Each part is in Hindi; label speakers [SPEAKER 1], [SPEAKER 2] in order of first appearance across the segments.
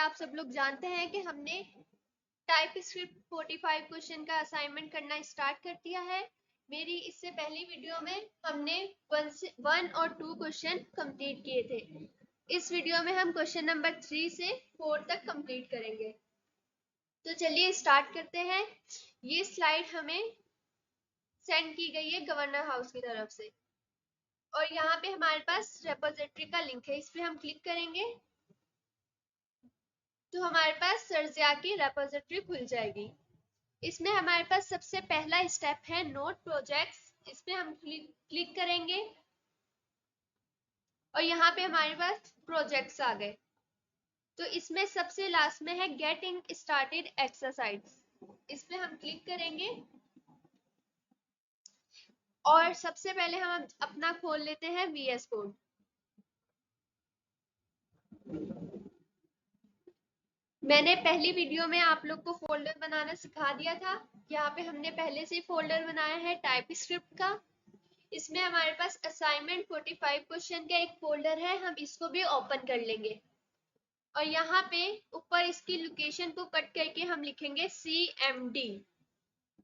[SPEAKER 1] आप सब लोग जानते हैं कि हमने टाइप स्क्रिप्ट 45 क्वेश्चन का असाइनमेंट करना स्टार्ट कर दिया है। मेरी इससे पहली वीडियो में हमने 1 और 2 क्वेश्चन कंप्लीट किए थे। इस वीडियो में हम क्वेश्चन नंबर 3 से 4 तक कंप्लीट करेंगे। तो चलिए स्टार्ट करते हैं। ये स्लाइड हमें सेंड की गई है गवर्नर हाउस की तरफ से और यहाँ पे हमारे पास रेपोजिटरी का लिंक है, इस पे हम क्लिक करेंगे तो हमारे पास सर्जिया की रेपोजिटरी खुल जाएगी। इसमें हमारे पास सबसे पहला स्टेप है नोट प्रोजेक्ट्स, इस पे हम क्लिक करेंगे और यहाँ पे हमारे पास प्रोजेक्ट्स आ गए। तो इसमें सबसे लास्ट में है गेटिंग स्टार्टेड एक्सरसाइज, इस पे हम क्लिक करेंगे और सबसे पहले हम अपना खोल लेते हैं VS कोड। मैंने पहली वीडियो में आप लोग को फोल्डर बनाना सिखा दिया था। यहाँ पे हमने पहले से ही फोल्डर बनाया है टाइप स्क्रिप्ट का। इसमें हमारे पास असाइनमेंट 45 क्वेश्चन का एक फोल्डर है, हम इसको भी ओपन कर लेंगे और यहाँ पे ऊपर इसकी लोकेशन को कट करके हम लिखेंगे CMD।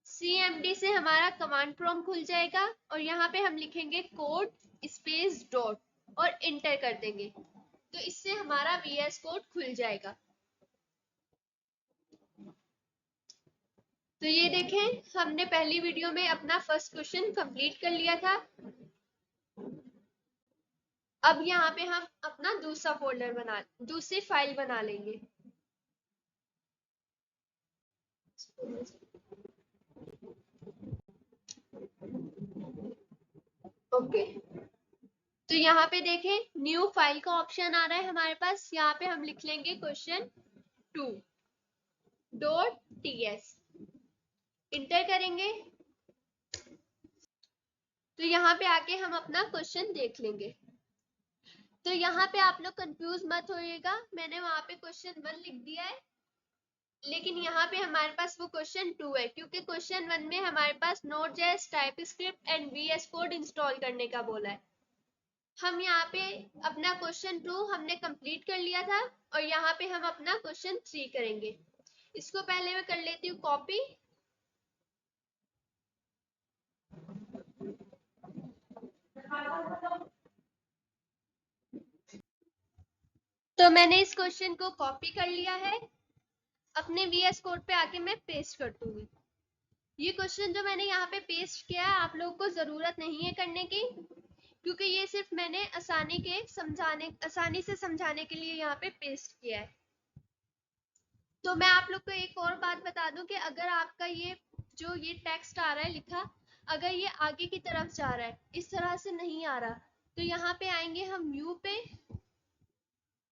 [SPEAKER 1] CMD से हमारा कमांड प्रॉम्प्ट खुल जाएगा और यहाँ पे हम लिखेंगे कोड स्पेस डॉट और इंटर कर देंगे तो इससे हमारा VS कोड खुल जाएगा। तो ये देखें, हमने पहली वीडियो में अपना फर्स्ट क्वेश्चन कंप्लीट कर लिया था। अब यहाँ पे हम अपना दूसरी फाइल बना लेंगे। ओके, तो यहाँ पे देखें न्यू फाइल का ऑप्शन आ रहा है हमारे पास। यहाँ पे हम लिख लेंगे question2.ts, इंटर करेंगे तो यहाँ पे आके हम अपना क्वेश्चन देख लेंगे। तो यहाँ पे आप लोग कंफ्यूज मत होइएगा, मैंने वहां पे क्वेश्चन 1 लिख दिया है लेकिन यहाँ पे हमारे पास वो क्वेश्चन 2 है क्योंकि क्वेश्चन 1 में हमारे पास Node.js, TypeScript and VS code install करने का बोला है। हम यहाँ पे अपना क्वेश्चन 2 हमने कंप्लीट कर लिया था और यहाँ पे हम अपना क्वेश्चन 3 करेंगे। इसको पहले मैं कर लेती हूँ कॉपी तो मैंने इस क्वेश्चन को कॉपी कर लिया है, अपने VS कोड पे आके मैं पेस्ट कर दूंगी। ये क्वेश्चन जो मैंने यहाँ पे पेस्ट किया है आप लोगों को जरूरत नहीं है करने की क्योंकि ये सिर्फ मैंने आसानी से समझाने के लिए यहाँ पे पेस्ट किया है। तो मैं आप लोग को एक और बात बता दूं कि अगर आपका ये टेक्स्ट आ रहा है लिखा, अगर ये आगे की तरफ जा रहा है, इस तरह से नहीं आ रहा, तो यहाँ पे आएंगे हम व्यू पे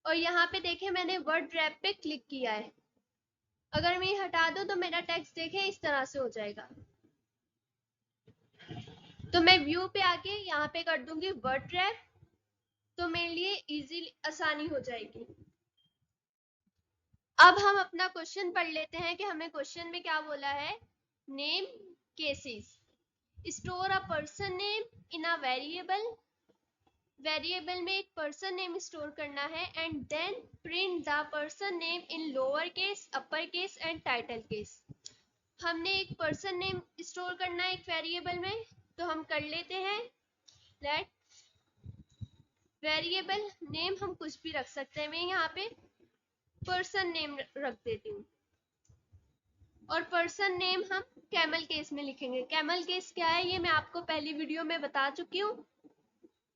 [SPEAKER 1] और यहाँ पे देखें मैंने वर्ड रैप पे क्लिक किया है। अगर मैं ये हटा दूं तो मेरा टेक्स्ट देखें इस तरह से हो जाएगा। तो मैं व्यू पे आके यहाँ पे कर दूंगी वर्ड रैप, तो मेरे लिए इजीली आसानी हो जाएगी। अब हम अपना क्वेश्चन पढ़ लेते हैं कि हमें क्वेश्चन में क्या बोला है। Name cases, store a person name in a variable में एक पर्सन नेम स्टोर करना है and then print the person name in lower case, upper case and title case. हमने एक पर्सन नेम स्टोर करना है एक वेरिएबल में, तो हम कर लेते हैं लेट वेरिएबल नेम हम कुछ भी रख सकते हैं। मैं यहाँ पे पर्सन नेम रख देती हूँ और पर्सन नेम हम कैमल केस में लिखेंगे। कैमल केस क्या है ये मैं आपको पहली वीडियो में बता चुकी हूँ।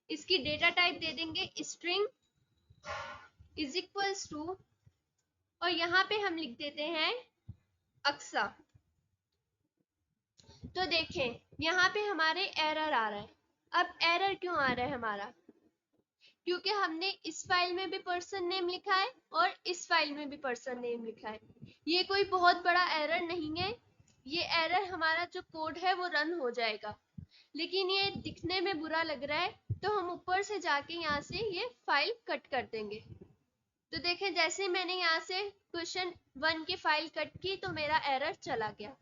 [SPEAKER 1] इसकी डेटा टाइप दे देंगे स्ट्रिंग इज इक्वल्स टू और यहाँ पे हम लिख देते हैं अक्सा। तो देखें यहाँ पे हमारे एरर आ रहा है। अब एरर क्यों आ रहा है हमारा, क्योंकि हमने इस फाइल में भी पर्सन नेम लिखा है और इस फाइल में भी पर्सन नेम लिखा है। ये कोई बहुत बड़ा एरर नहीं है, ये एरर हमारा जो कोड है वो रन हो जाएगा, लेकिन ये दिखने में बुरा लग रहा है तो हम ऊपर से जाके यहाँ से ये फाइल कट कर देंगे। तो देखें जैसे मैंने यहाँ से क्वेश्चन 1 की फाइल कट की तो मेरा एरर चला गया।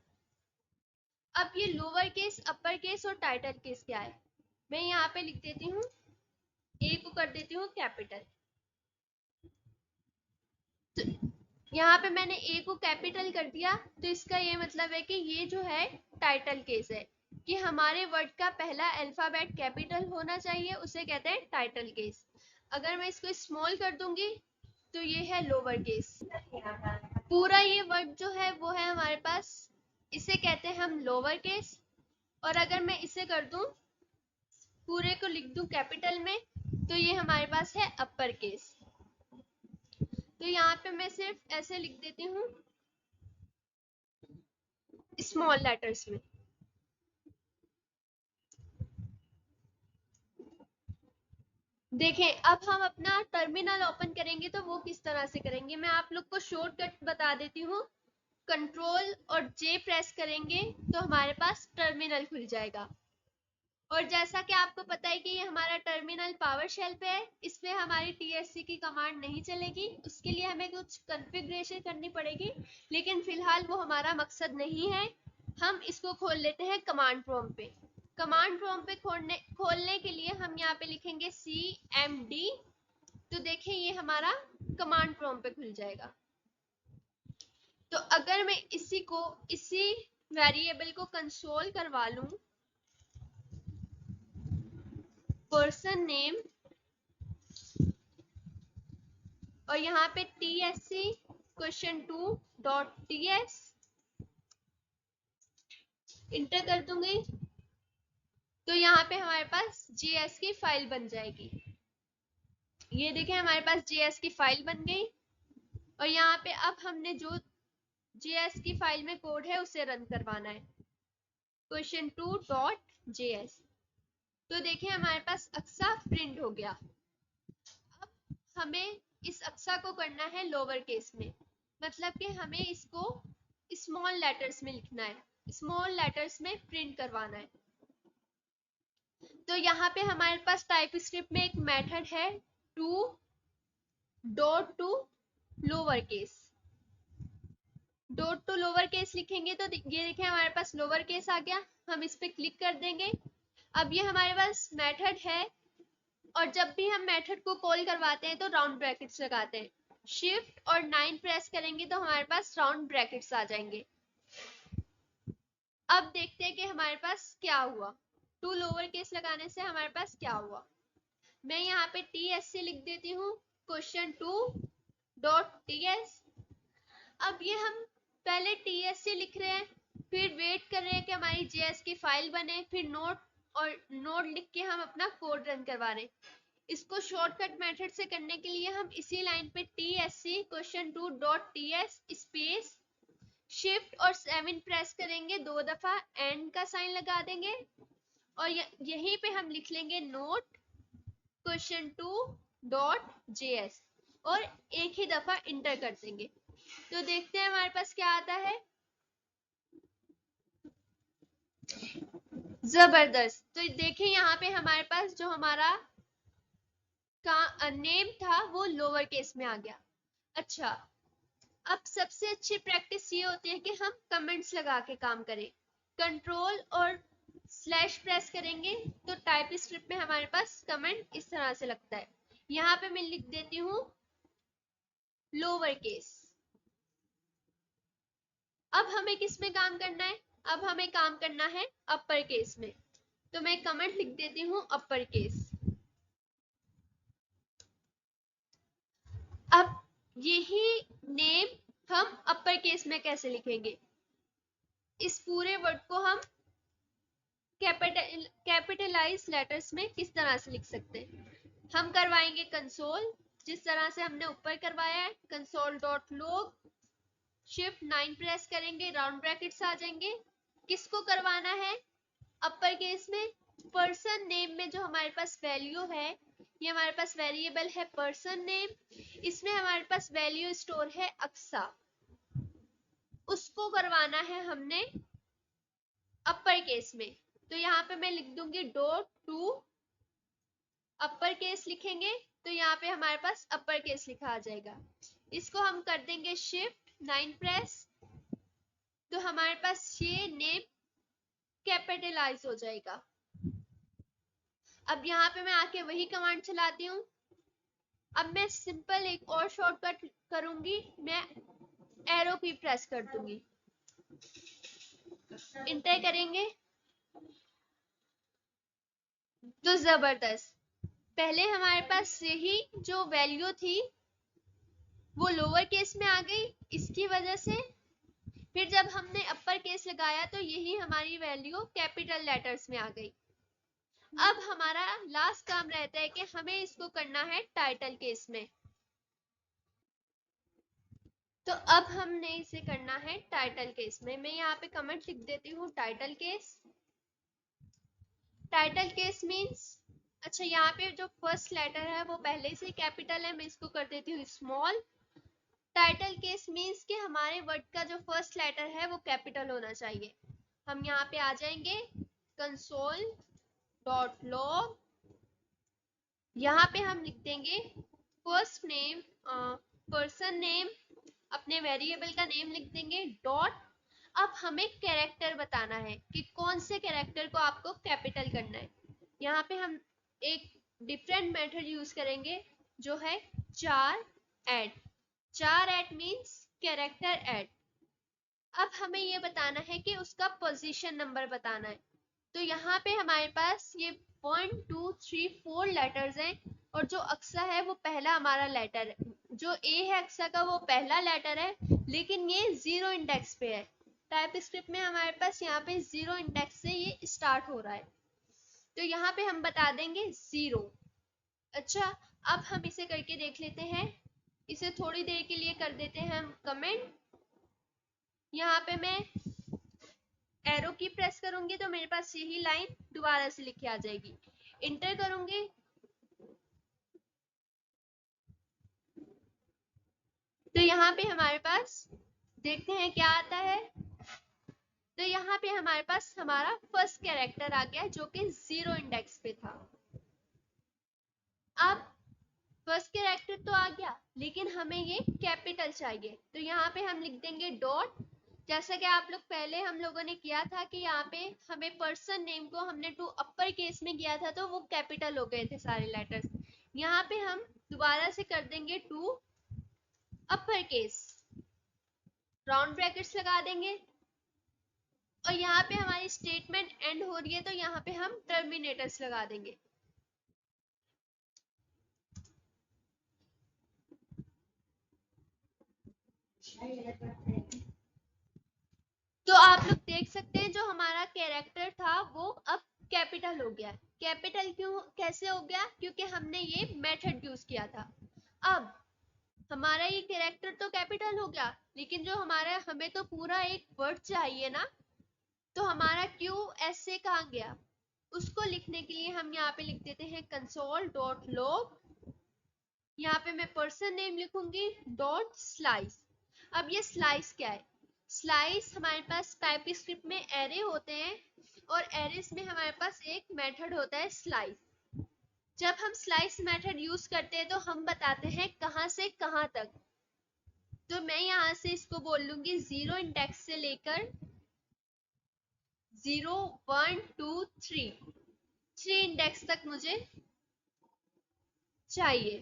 [SPEAKER 1] अब ये लोअर केस, अपर केस और टाइटल केस क्या है, मैं यहाँ पे लिख देती हूँ ए को कर देती हूँ कैपिटल। यहाँ पे मैंने ए को कैपिटल कर दिया, तो इसका ये मतलब है कि ये जो है टाइटल केस है, कि हमारे वर्ड का पहला अल्फाबेट कैपिटल होना चाहिए, उसे कहते हैं टाइटल केस। अगर मैं इसको स्मॉल कर दूंगी तो ये है लोअर केस। पूरा ये वर्ड जो है वो है हमारे पास, इसे कहते हैं हम लोअर केस। और अगर मैं इसे कर दूं, पूरे को लिख दूं कैपिटल में, तो ये हमारे पास है अपर केस। तो यहाँ पे मैं सिर्फ ऐसे लिख देती हूँ स्मॉल लेटर्स में। देखें, अब हम अपना टर्मिनल ओपन करेंगे तो वो किस तरह से करेंगे, मैं आप लोग को शॉर्टकट बता देती हूँ। कंट्रोल और जे प्रेस करेंगे तो हमारे पास टर्मिनल खुल जाएगा। और जैसा कि आपको पता है कि ये हमारा टर्मिनल पावर शेल पे है, इसमें हमारी टीएससी की कमांड नहीं चलेगी, उसके लिए हमें कुछ कॉन्फ़िगरेशन करनी पड़ेगी, लेकिन फिलहाल वो हमारा मकसद नहीं है। हम इसको खोल लेते हैं कमांड प्रॉम्प्ट पे। कमांड प्रॉम्प्ट पे खोलने के लिए हम यहाँ पे लिखेंगे CMD, तो देखें ये हमारा कमांड प्रॉम्प्ट पे खुल जाएगा। तो अगर मैं इसी वेरिएबल को कंसोल करवा लूं, पर्सन नेम, और यहाँ पे TSC question2.ts इंटर कर दूंगी, तो यहाँ पे हमारे पास JS की फाइल बन जाएगी। ये देखें हमारे पास JS की फाइल बन गई। और यहाँ पे अब हमने जो JS की फाइल में कोड है उसे रन करवाना है, question2.js। तो देखिए हमारे पास अक्सा प्रिंट हो गया। अब हमें इस अक्सा को करना है लोअर केस में, मतलब कि हमें इसको स्मॉल लेटर्स में लिखना है, स्मॉल लेटर्स में प्रिंट करवाना है। तो यहाँ पे हमारे पास टाइप स्क्रिप्ट में एक मेथड है to dot to lower case. Dot to lower case लिखेंगे तो ये देखें हमारे पास लोअर केस आ गया। हम इस पे क्लिक कर देंगे। अब ये हमारे पास मेथड है, और जब भी हम मेथड को कॉल करवाते हैं तो राउंड ब्रैकेट्स लगाते हैं। शिफ्ट और 9 प्रेस करेंगे तो हमारे पास राउंड ब्रैकेट्स आ जाएंगे। अब देखते हैं कि हमारे पास क्या हुआ, टू लोअर केस लगाने से हमारे पास क्या हुआ। मैं यहाँ पे TSC लिख देती हूँ, question2.ts। अब ये हम पहले TSC लिख रहे हैं, फिर वेट कर रहे हैं कि हमारी JS की फाइल बने, फिर नोट लिख के हम अपना कोड रन करवा रहे हैं। इसको शॉर्टकट मेथड से करने के लिए हम इसी लाइन पे TSC question2.ts स्पेस शिफ्ट और 7 प्रेस करेंगे, 2 दफा एंड का साइन लगा देंगे, और यहीं पे हम लिख लेंगे नोट question2.js और एक ही दफा इंटर कर देंगे। तो देखते हैं हमारे पास क्या आता है। जबरदस्त। तो देखिए यहाँ पे हमारे पास जो हमारा का नेम था वो लोअर केस में आ गया। अच्छा, अब सबसे अच्छी प्रैक्टिस ये होती है कि हम कमेंट्स लगा के काम करें। कंट्रोल और स्लैश प्रेस करेंगे तो टाइप स्क्रिप्ट में हमारे पास कमेंट इस तरह से लगता है। यहाँ पे मैं लिख देती हूँ लोअर केस। अब हमें किस में काम करना है, अब हमें काम करना है अपर केस में, तो मैं कमेंट लिख देती हूँ अपर केस। अब यही नेम हम अपर केस में कैसे लिखेंगे, इस पूरे वर्ड को हम कैपिटलाइज लेटर्स में किस तरह से लिख सकते हैं। हम करवाएंगे कंसोल, जिस तरह से हमने ऊपर करवाया है, console dot log, shift 9 press करेंगे, राउंड ब्रैकेट्स आ जाएंगे। किसको करवाना है अपर केस में, पर्सन नेम में जो हमारे पास वैल्यू है, ये हमारे पास वेरिएबल है पर्सन नेम, इसमें हमारे पास वैल्यू स्टोर है अक्सा, उसको करवाना है हमने अपर केस में। तो यहाँ पे मैं लिख दूंगी डॉट टू अपर केस लिखेंगे, तो यहाँ पे हमारे पास अपर केस लिखा आ जाएगा। इसको हम कर देंगे शिफ्ट 9 प्रेस, तो हमारे पास ये नेम कैपिटलाइज हो जाएगा। अब यहाँ पे मैं आके वही कमांड चलाती हूँ। अब मैं सिंपल एक और शॉर्टकट करूंगी, मैं एरो की प्रेस कर दूंगी, इंटर करेंगे तो जबरदस्त, पहले हमारे पास यही जो वैल्यू थी वो लोअर केस में आ गई, इसकी वजह से फिर जब हमने अपर केस लगाया तो यही हमारी वैल्यू कैपिटल लेटर्स में आ गई। अब हमारा लास्ट काम रहता है कि हमें इसको करना है टाइटल केस में, तो अब हमने इसे करना है टाइटल केस में। मैं यहाँ पे कमेंट लिख देती हूँ title case. Title case means, अच्छा यहाँ पे जो फर्स्ट लेटर है वो पहले से कैपिटल है, मैं इसको कर देती हूँ स्मॉल। टाइटल केस मीन्स कि हमारे वर्ड का जो फर्स्ट लेटर है वो कैपिटल होना चाहिए। हम यहाँ पे आ जाएंगे कंसोल डॉट लॉग, यहाँ पे हम लिख देंगे फर्स्ट नेम, पर्सन नेम, अपने वेरिएबल का नेम लिख देंगे डॉट। अब हमें कैरेक्टर बताना है कि कौन से कैरेक्टर को आपको कैपिटल करना है। यहाँ पे हम एक डिफरेंट मेथड यूज करेंगे जो है चार ऐड। चार ऐड मीन्स कैरेक्टर ऐड। अब हमें ये बताना है कि उसका पोजीशन नंबर बताना है, तो यहाँ पे हमारे पास ये 1 2 3 4 लेटर्स हैं और जो अक्सा है वो पहला हमारा लेटर है, जो ए है अक्सा का वो पहला लेटर है, लेकिन ये जीरो इंडेक्स पे है। टाइप स्क्रिप्ट में हमारे पास यहाँ पे जीरो इंडेक्स से ये स्टार्ट हो रहा है, तो यहाँ पे हम बता देंगे जीरो। अच्छा, अब हम इसे करके देख लेते हैं, इसे थोड़ी देर के लिए कर देते हैं हम कमेंट। यहाँ पे मैं एरो की प्रेस करूंगी तो मेरे पास यही लाइन दोबारा से लिखी आ जाएगी, इंटर करूंगी तो यहाँ पे हमारे पास देखते हैं क्या आता है। तो यहाँ पे हमारे पास हमारा फर्स्ट कैरेक्टर आ गया जो कि जीरो इंडेक्स पे था। अब फर्स्ट कैरेक्टर तो आ गया, लेकिन हमें ये कैपिटल चाहिए, तो यहाँ पे हम लिख देंगे डॉट। जैसा कि आप लोग पहले हम लोगों ने किया था कि यहाँ पे हमें पर्सन नेम को हमने टू अपर केस में किया था तो वो कैपिटल हो गए थे सारे लेटर्स, यहाँ पे हम दोबारा से कर देंगे to upper case, round brackets लगा देंगे और यहाँ पे हमारी स्टेटमेंट एंड हो रही है तो यहाँ पे हम टर्मिनेटर्स लगा देंगे। तो आप लोग देख सकते हैं जो हमारा कैरेक्टर था वो अब कैपिटल हो गया। कैपिटल क्यों कैसे हो गया? क्योंकि हमने ये मेथड यूज किया था। अब हमारा ये कैरेक्टर तो कैपिटल हो गया, लेकिन जो हमारा हमें तो पूरा एक वर्ड चाहिए ना, तो हमारा क्यू ऐसे कहाँ गया, उसको लिखने के लिए हम यहाँ पे लिख देते हैं कंसोल डॉट लॉग। यहाँ पे मैं पर्सन नेम लिखूंगी डॉट स्लाइस। अब ये स्लाइस क्या है? स्लाइस हमारे पास टाइप स्क्रिप्ट में एरे होते हैं और एरेस में हमारे पास एक मेथड होता है स्लाइस। जब हम स्लाइस मेथड यूज करते हैं तो हम बताते हैं कहां से कहां तक, तो मैं यहां से इसको बोल लूंगी जीरो इंडेक्स से लेकर 0 1 2 3 इंडेक्स तक मुझे चाहिए।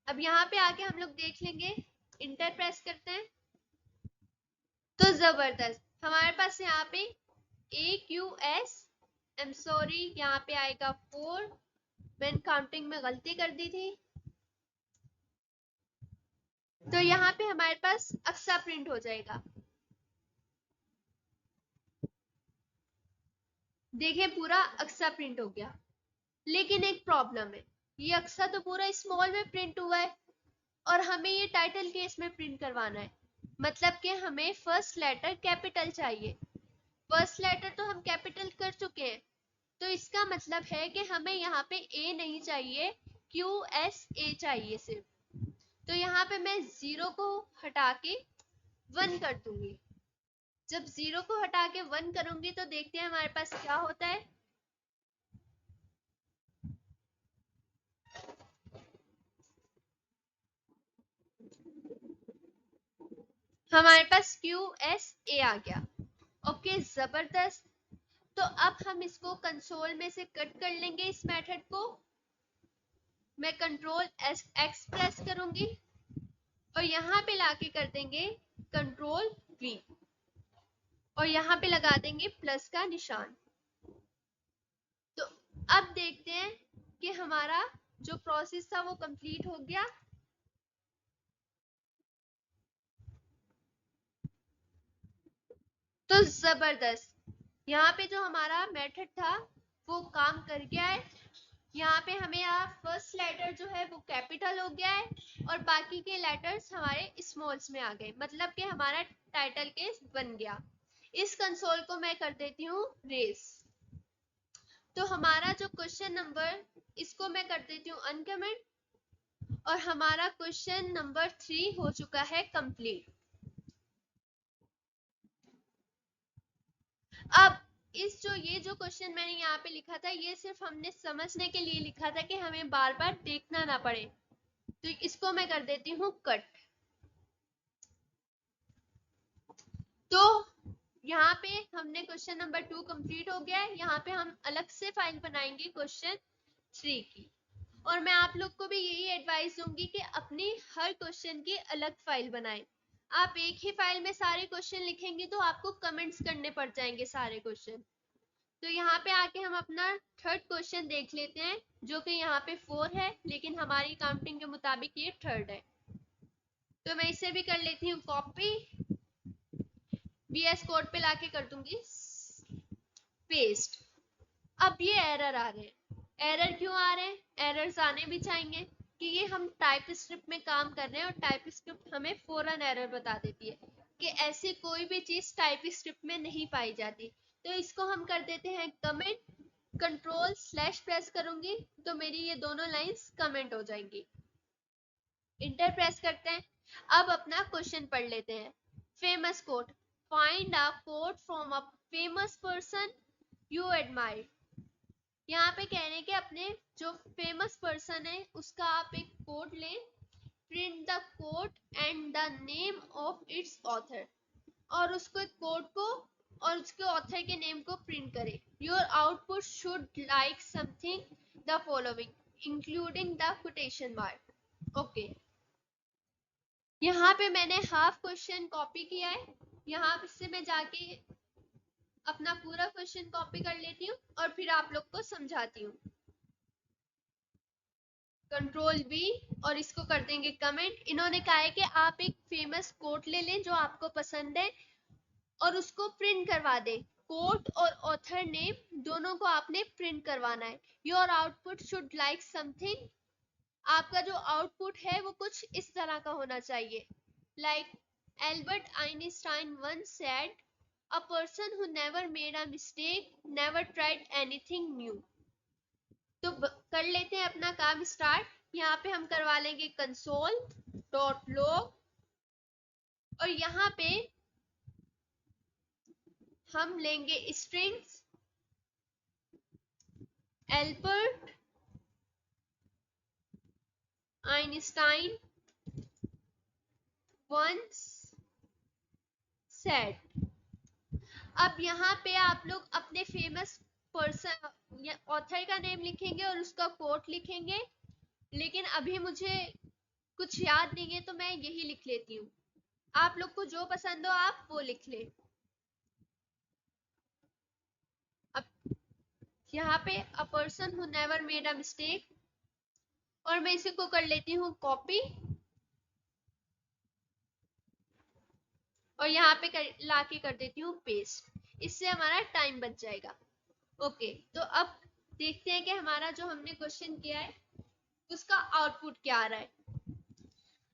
[SPEAKER 1] अब यहाँ पे आके हम लोग देख लेंगे, इंटर प्रेस करते हैं तो जबरदस्त हमारे पास यहाँ पे ए क्यू एस, एम सॉरी यहाँ पे आएगा 4, मैंने काउंटिंग में गलती कर दी थी, तो यहाँ पे हमारे पास अक्सा प्रिंट हो जाएगा। देखिए पूरा अक्सा प्रिंट हो गया, लेकिन एक प्रॉब्लम है, ये अक्सा तो पूरा स्मॉल में प्रिंट हुआ है और हमें ये टाइटल केस में प्रिंट करवाना है, मतलब कि हमें फर्स्ट लेटर कैपिटल चाहिए। फर्स्ट लेटर तो हम कैपिटल कर चुके हैं, तो इसका मतलब है कि हमें यहाँ पे ए नहीं चाहिए, क्यू एस ए चाहिए सिर्फ। तो यहाँ पे मैं जीरो को हटा के 1 कर दूंगी। जब जीरो को हटा के 1 करूंगी तो देखते हैं हमारे पास क्या होता है। हमारे पास क्यू एस ए आ गया। ओके जबरदस्त, तो अब हम इसको कंसोल में से कट कर लेंगे इस मेथड को। मैं कंट्रोल एक्स प्रेस करूंगी और यहाँ पे लाके कर देंगे कंट्रोल V और यहाँ पे लगा देंगे प्लस का निशान। तो अब देखते हैं कि हमारा जो प्रोसेस था वो कंप्लीट हो गया। तो जबरदस्त, यहाँ पे जो हमारा मेथड था वो काम कर गया है। यहाँ पे हमें फर्स्ट लेटर जो है वो कैपिटल हो गया है और बाकी के लेटर्स हमारे स्मॉल्स में आ गए, मतलब कि हमारा टाइटल केस बन गया। इस कंसोल को मैं कर देती हूँ रेस। तो हमारा जो क्वेश्चन नंबर, इसको मैं कर देती हूँ अनकमेंट और हमारा क्वेश्चन नंबर 3 हो चुका है कंप्लीट। अब ये जो क्वेश्चन मैंने यहाँ पे लिखा था ये सिर्फ हमने समझने के लिए लिखा था कि हमें बार बार देखना ना पड़े, तो इसको मैं कर देती हूँ कट। तो यहाँ पे हमने क्वेश्चन नंबर 2 कंप्लीट हो गया है। यहाँ पे हम अलग से फाइल बनाएंगे क्वेश्चन 3 की, और मैं आप लोग को भी यही एडवाइस दूंगी कि अपनी हर क्वेश्चन की अलग फाइल बनाएं। आप एक ही फाइल में सारे क्वेश्चन लिखेंगे तो आपको कमेंट्स करने पड़ जाएंगे सारे क्वेश्चन। तो यहाँ पे आके हम अपना थर्ड क्वेश्चन देख लेते हैं, जो कि यहाँ पे 4 है लेकिन हमारी काउंटिंग के मुताबिक ये थर्ड है। तो मैं इसे भी कर लेती हूँ कॉपी, VS कोड पे लाके कर दूंगी पेस्ट। अब ये एरर आ रहे हैं। एरर क्यों आ रहे हैं? एरर्स आने भी चाहिए कि ये हम टाइप स्क्रिप्ट में काम कर रहे हैं और टाइप स्क्रिप्ट हमें फौरन एरर बता देती है कि ऐसी कोई भी चीज टाइप स्क्रिप्ट में नहीं पाई जाती। तो इसको हम कर देते हैं कमेंट, कंट्रोल/ प्रेस करूंगी तो मेरी ये दोनों लाइंस कमेंट हो जाएंगी। इंटर प्रेस करते हैं। अब अपना क्वेश्चन पढ़ लेते हैं। Famous quote, find a quote from a famous person you admire. यहाँ पे कह रहे हैं कि अपने जो फेमस पर्सन है उसका आप एक कोट लें, print the quote and the name of its author, और उसको कोट को और उसके ऑथर के नेम को प्रिंट करें। Your output should like something the following including the quotation mark. Okay, यहाँ पे मैंने हाफ क्वेश्चन कॉपी किया है। यहाँ से मैं जाके अपना पूरा क्वेश्चन कॉपी कर लेती हूँ और फिर आप लोग को समझाती हूँ। कंट्रोल V और इसको कर देंगे कमेंट। इन्होंने कहा है कि आप एक फेमस कोट ले लें जो आपको पसंद है और उसको प्रिंट करवा दें। कोट और ऑथर नेम दोनों को आपने प्रिंट करवाना है। Your output should like something, आपका जो आउटपुट है वो कुछ इस तरह का होना चाहिए। Like Albert Einstein once said, a person who never made a mistake never tried anything new। तो कर लेते हैं अपना काम स्टार्ट। यहाँ पे हम करवा लेंगे कंसोल डॉट लॉग और यहाँ पे हम लेंगे strings Albert Einstein once said। अब यहाँ पे आप लोग अपने फेमस पर्सन या ऑथर का नेम लिखेंगे और उसका कोट लिखेंगे, लेकिन अभी मुझे कुछ याद नहीं है तो मैं यही लिख लेती हूँ। आप लोग को जो पसंद हो आप वो लिख लें। अब यहाँ पे a person who never made a mistake, और मैं इसी को कर लेती हूँ कॉपी और यहाँ पे लाके कर देती हूँ पेस्ट। इससे हमारा टाइम बच जाएगा। ओके, तो अब देखते हैं कि हमारा जो हमने क्वेश्चन किया है उसका आउटपुट क्या आ रहा है।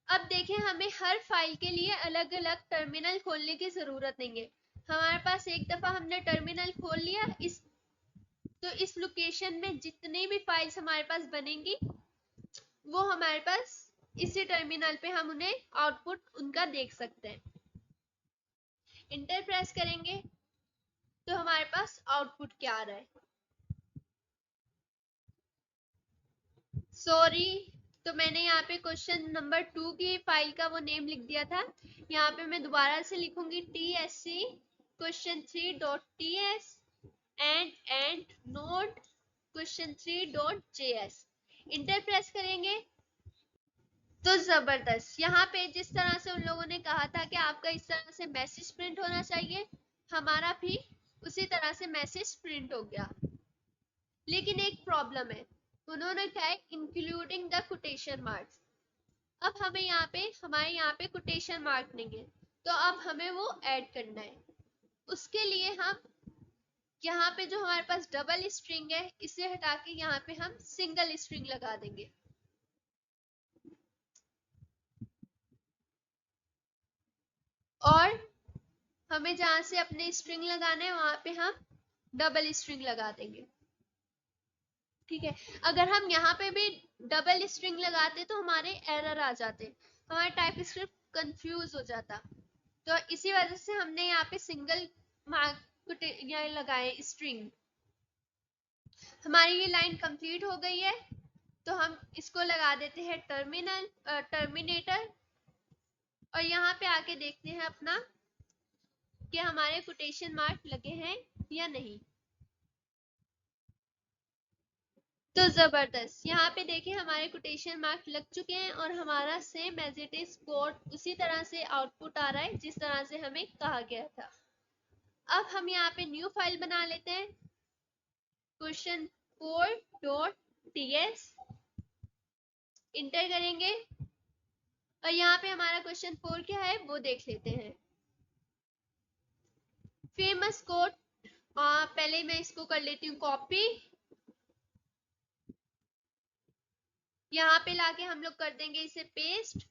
[SPEAKER 1] अब देखें, हमें हर फाइल के लिए अलग अलग टर्मिनल खोलने की जरूरत नहीं है। हमारे पास एक दफा हमने टर्मिनल खोल लिया, इस लोकेशन में जितनी भी फाइल्स हमारे पास बनेंगी वो हमारे पास इसी टर्मिनल पे हम उन्हें आउटपुट उनका देख सकते हैं। इंटर प्रेस करेंगे तो हमारे पास आउटपुट क्या आ रहा है। सॉरी, तो मैंने यहाँ पे क्वेश्चन नंबर 2 की फाइल का वो नेम लिख दिया था। यहाँ पे मैं दोबारा से लिखूंगी TSC question3.ts and node question3.js। Enter press करेंगे तो जबरदस्त, यहाँ पे जिस तरह से उन लोगों ने कहा था कि आपका इस तरह से मैसेज प्रिंट होना चाहिए, हमारा भी उसी तरह से मैसेज प्रिंट हो गया। लेकिन एक प्रॉब्लम है, उन्होंने क्या है, इंक्लूडिंग द कोटेशन मार्क्स। अब हमें यहाँ पे, हमारे यहाँ पे कोटेशन मार्क नहीं है, तो अब हमें वो ऐड करना है। उसके लिए हम यहाँ पे जो हमारे पास डबल स्ट्रिंग है, इसे हटा के यहाँ पे हम सिंगल स्ट्रिंग लगा देंगे। और हमें जहां से अपने स्ट्रिंग लगाना है वहां पे हम डबल स्ट्रिंग लगा देंगे। ठीक है, अगर हम यहाँ पे भी डबल स्ट्रिंग लगाते तो हमारे एरर आ जाते, हमारा टाइप स्क्रिप्ट कंफ्यूज हो जाता। तो इसी वजह से हमने यहाँ पे सिंगल मार्क लगाए स्ट्रिंग। हमारी ये लाइन कंप्लीट हो गई है, तो हम इसको लगा देते हैं टर्मिनेटर। और यहाँ पे आके देखते हैं अपना कि हमारे कोटेशन मार्क लगे हैं या नहीं। तो जबरदस्त, यहाँ पे देखिए हमारे कोटेशन मार्क लग चुके हैं और हमारा same as it is code उसी तरह से आउटपुट आ रहा है जिस तरह से हमें कहा गया था। अब हम यहाँ पे न्यू फाइल बना लेते हैं, question4.ts, इंटर करेंगे और यहाँ पे हमारा क्वेश्चन 4 क्या है वो देख लेते हैं। फेमस कोड, पहले मैं इसको कर लेती हूँ कॉपी, यहाँ पे लाके हम लोग कर देंगे इसे पेस्ट।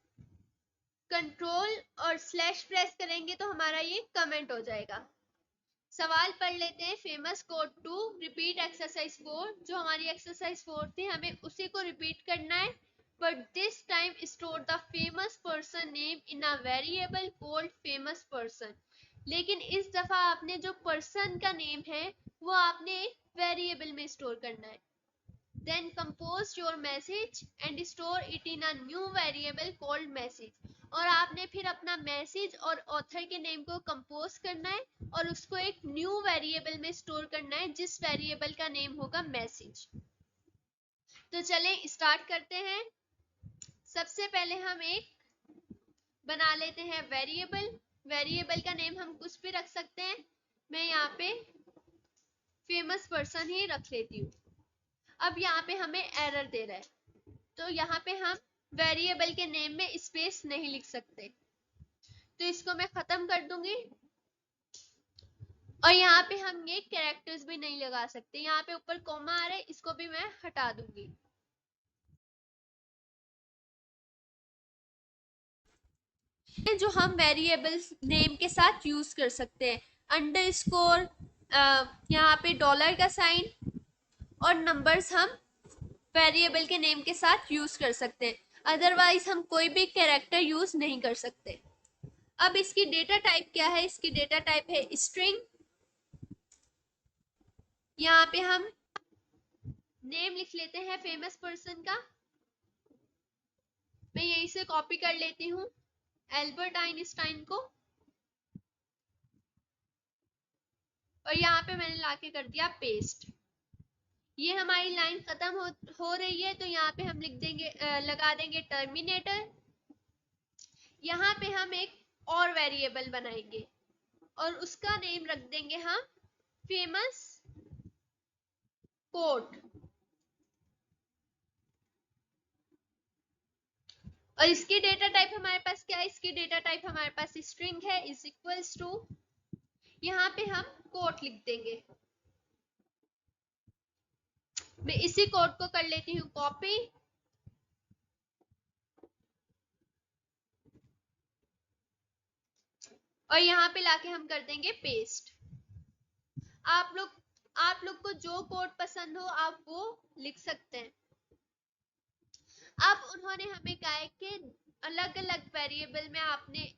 [SPEAKER 1] कंट्रोल और स्लैश प्रेस करेंगे तो हमारा ये कमेंट हो जाएगा। सवाल पढ़ लेते हैं, फेमस कोड 2 रिपीट एक्सरसाइज 4। जो हमारी एक्सरसाइज 4 थी हमें उसी को रिपीट करना है, but this time store the famous person name in a variable called famous person. लेकिन इस दफा आपने जो पर्सन का नेम है वो आपने एक वेरिएबल में स्टोर करना है। Then compose your message and store it in a new variable called message। और आपने फिर अपना मैसेज और ऑथर के नेम को कंपोज करना है और उसको एक न्यू वेरिएबल में स्टोर करना है जिस वेरिएबल का नेम होगा मैसेज। तो चलें स्टार्ट करते हैं। सबसे पहले हम एक बना लेते हैं वेरिएबल। वेरिएबल का नेम हम कुछ भी रख सकते हैं, मैं यहाँ पे फेमस पर्सन ही रख लेती हूँ। अब यहाँ पे हमें एरर दे रहा है, तो यहाँ पे हम वेरिएबल के नेम में स्पेस नहीं लिख सकते, तो इसको मैं खत्म कर दूंगी। और यहाँ पे हम ये कैरेक्टर्स भी नहीं लगा सकते, यहाँ पे ऊपर कॉमा आ रहा है, इसको भी मैं हटा दूंगी। जो हम वेरिएबल नेम के साथ यूज कर सकते हैं, अंडरस्कोर, यहाँ पे डॉलर का साइन और नंबर्स हम वेरिएबल के नेम के साथ यूज कर सकते हैं, अदरवाइज हम कोई भी कैरेक्टर यूज नहीं कर सकते। अब इसकी डेटा टाइप क्या है, इसकी डेटा टाइप है स्ट्रिंग। यहाँ पे हम नेम लिख लेते हैं फेमस पर्सन का, मैं यहीं से कॉपी कर लेती हूँ एल्बर्ट आइंस्टाइन को, और यहाँ पे मैंने लाके कर दिया पेस्ट। ये हमारी लाइन खत्म हो रही है, तो यहाँ पे हम लिख देंगे, लगा देंगे टर्मिनेटर। यहाँ पे हम एक और वेरिएबल बनाएंगे और उसका नेम रख देंगे हम फेमस कोड। और इसकी डेटा टाइप हमारे पास क्या है, इसकी डेटा टाइप हमारे पास स्ट्रिंग है, इज इक्वल्स टू, यहाँ पे हम कोड लिख देंगे। मैं इसी कोड को कर लेती हूँ कॉपी और यहाँ पे लाके हम कर देंगे पेस्ट। आप लोग को जो कोड पसंद हो आप वो लिख सकते हैं। अब उन्होंने हमें कहा है कि अलग अलग वेरिएबल में आपने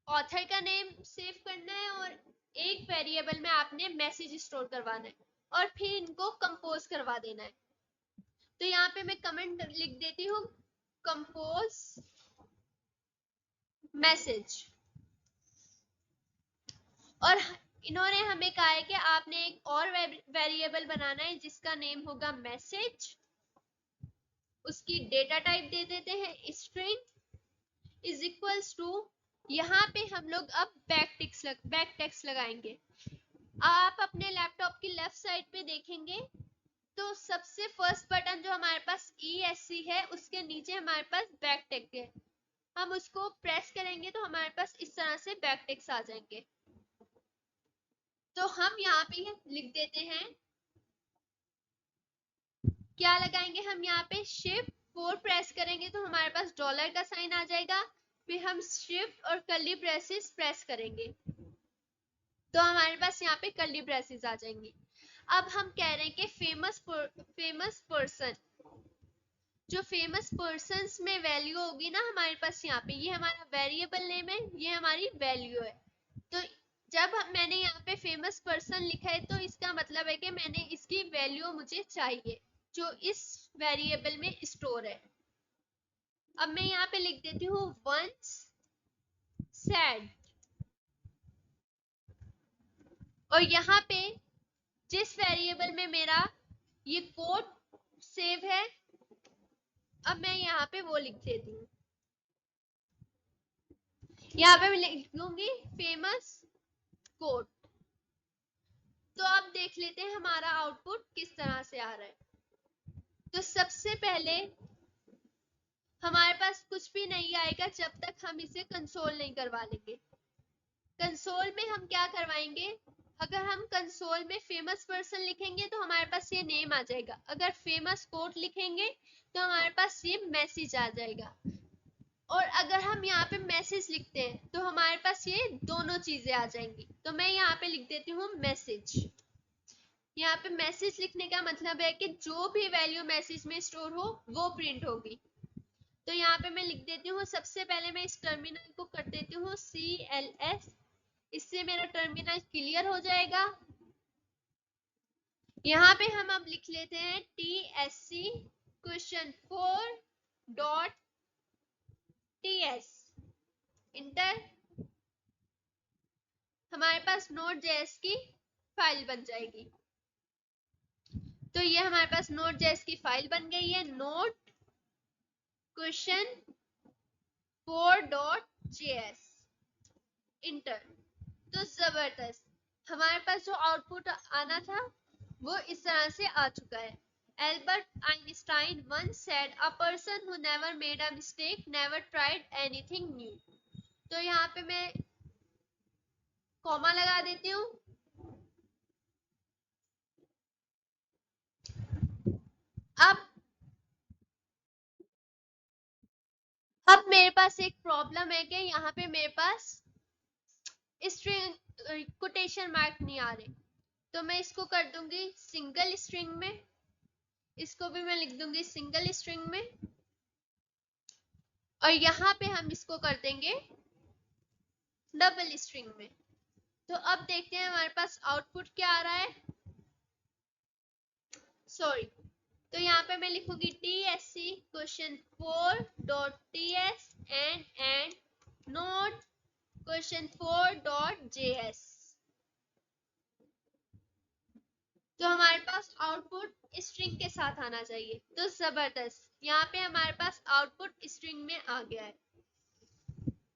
[SPEAKER 1] ऑथर का नेम सेव करना है और एक वेरिएबल में आपने मैसेज स्टोर करवाना है और फिर इनको कंपोज करवा देना है। तो यहाँ पे मैं कमेंट लिख देती हूँ, कंपोज मैसेज। और इन्होंने हमें कहा है कि आपने एक और वेरिएबल बनाना है जिसका नेम होगा मैसेज। उसकी डेटा टाइप दे देते हैं स्ट्रिंग इज इक्वल्स टू, यहाँ पे हम लोग अब बैक टेक्स्ट लगाएंगे। आप अपने लैपटॉप की लेफ्ट साइड पे देखेंगे तो सबसे फर्स्ट बटन जो हमारे पास ESC है उसके नीचे हमारे पास बैक टेक्स्ट है। हम उसको प्रेस करेंगे तो हमारे पास इस तरह से बैक टेक्स्ट आ जाएंगे। तो हम यहाँ पे लिख देते हैं, क्या लगाएंगे हम यहाँ पे शिफ्ट 4 प्रेस करेंगे तो हमारे पास डॉलर का साइन आ जाएगा। फिर हम शिफ्ट और कर्ली ब्रेसेस प्रेस करेंगे तो हमारे पास यहाँ पे कर्ली ब्रेसेस आ जाएंगी। अब हम कह रहे हैं कि फेमस पर्सन, जो फेमस पर्सन्स में वैल्यू होगी ना हमारे पास यहाँ पे, ये हमारा वेरिएबल नेम है, ये हमारी वैल्यू है। तो जब मैंने यहाँ पे फेमस पर्सन लिखा है तो इसका मतलब है कि मैंने इसकी वैल्यू मुझे चाहिए जो इस वेरिएबल में स्टोर है। अब मैं यहाँ पे लिख देती हूँ वंस सैड, और यहाँ पे जिस वेरिएबल में मेरा ये कोड सेव है, अब मैं यहाँ पे वो लिख देती हूँ। यहाँ पे मैं लिख लूंगी फेमस कोड। तो अब देख लेते हैं हमारा आउटपुट किस तरह से आ रहा है। तो सबसे पहले हमारे पास कुछ भी नहीं आएगा जब तक हम इसे कंसोल नहीं करवा लेंगे। कंसोल में हम क्या करवाएंगे, अगर हम कंसोल में फेमस पर्सन लिखेंगे तो हमारे पास ये नेम आ जाएगा, अगर फेमस कोड लिखेंगे तो हमारे पास ये मैसेज आ जाएगा, और अगर हम यहाँ पे मैसेज लिखते हैं तो हमारे पास ये दोनों चीजें आ जाएंगी। तो मैं यहाँ पे लिख देती हूँ मैसेज। यहाँ पे मैसेज लिखने का मतलब है कि जो भी वैल्यू मैसेज में स्टोर हो वो प्रिंट होगी। तो यहाँ पे मैं लिख देती हूँ, सबसे पहले मैं इस टर्मिनल को कर देती हूँ CLS, इससे मेरा टर्मिनल क्लियर हो जाएगा। यहाँ पे हम अब लिख लेते हैं TSC question4.ts, इंटर। हमारे पास Node.js की फाइल बन जाएगी। तो ये हमारे पास Node.js की फाइल बन गई है, नोट question4.js, इंटर। तो जबरदस्त, हमारे पास जो आउटपुट आना था वो इस तरह से आ चुका है। Albert Einstein once said, a person who never made a mistake never tried anything new. तो यहाँ पे मैं कॉमा लगा देती हूँ। अब मेरे पास एक प्रॉब्लम है कि यहाँ पे मेरे पास स्ट्रिंग कोटेशन मार्क नहीं आ रहे, तो मैं इसको कर दूंगी सिंगल स्ट्रिंग में, इसको भी मैं लिख दूंगी सिंगल स्ट्रिंग में, और यहाँ पे हम इसको कर देंगे डबल स्ट्रिंग में। तो अब देखते हैं हमारे पास आउटपुट क्या आ रहा है। सॉरी, तो यहाँ पे मैं लिखूंगी TSC question4.ts and node question4.js। तो हमारे पास आउटपुट स्ट्रिंग के साथ आना चाहिए। तो जबरदस्त, यहाँ पे हमारे पास आउटपुट स्ट्रिंग में आ गया है।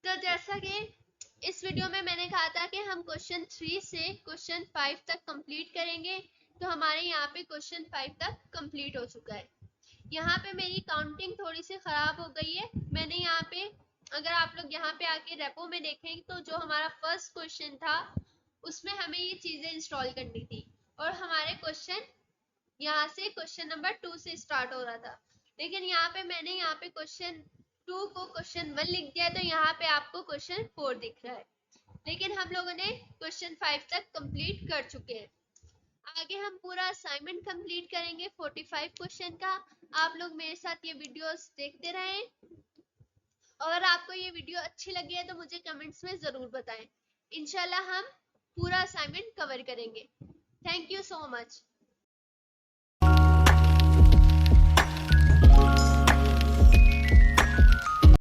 [SPEAKER 1] तो जैसा कि इस वीडियो में मैंने कहा था कि हम क्वेश्चन 3 से क्वेश्चन 5 तक कंप्लीट करेंगे, तो हमारे यहाँ पे क्वेश्चन 5 तक कंप्लीट हो चुका है। यहाँ पे मेरी काउंटिंग थोड़ी सी खराब हो गई है। मैंने यहाँ पे, अगर आप लोग यहाँ पे आके रेपो में देखें तो जो हमारा फर्स्ट क्वेश्चन था उसमें हमें ये चीजें इंस्टॉल करनी थी, और हमारे क्वेश्चन यहाँ से क्वेश्चन नंबर 2 से स्टार्ट हो रहा था, लेकिन यहाँ पे मैंने यहाँ पे क्वेश्चन 2 को क्वेश्चन 1 लिख दिया, तो यहाँ पे आपको क्वेश्चन 4 दिख रहा है। लेकिन हम लोगों ने क्वेश्चन 5 तक कंप्लीट कर चुके हैं। आगे हम पूरा असाइनमेंट कंप्लीट करेंगे 45 क्वेश्चन का। आप लोग मेरे साथ ये वीडियोस देखते रहें, और आपको ये वीडियो अच्छी लगी है तो मुझे कमेंट्स में जरूर बताएं। इंशाल्लाह हम पूरा असाइनमेंट कवर करेंगे। Thank you so much.